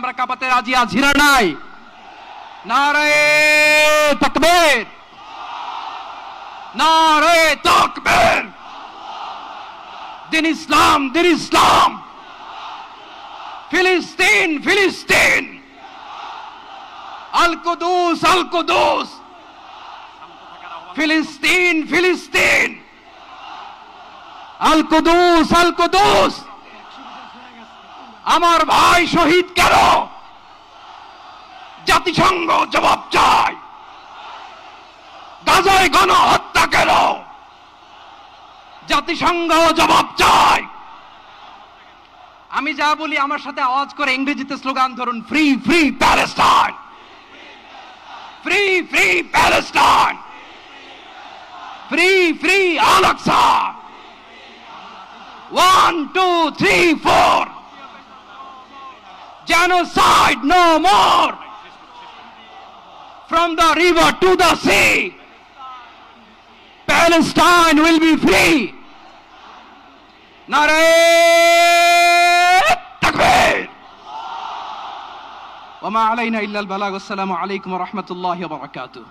আমরা কাঁপাতে রাজি আছি না নাই? নারায়ে তাকবীর, নারায়ে তাকবীর। দিন ইসলাম, দিন ইসলাম। ফিলিস্তিন, ফিলিস্তিন। আল কুদুস, আল কুদুস। ফিলিস্তিন, ফিলিস্তিন। আল কুদুস, আল কুদুস। আমার ভাই শহীদ কেন? জাতিসংঘ জবাব চায়। গাজায় গণহত্যা কেন? জাতিসংঘ জবাব চায়। আমি যা বলি আমার সাথে আওয়াজ করে ইংরেজিতে স্লোগান ধরুন, free free Palestine, free free Palestine, free free Al Aqsa. 1 2 3 4, genocide no more. From the river to the sea, Palestine will be free. Narayeh Takbir. Wa ma alayna illa al-balagh. Assalamu alaykum wa rahmatullahi wa barakatuh.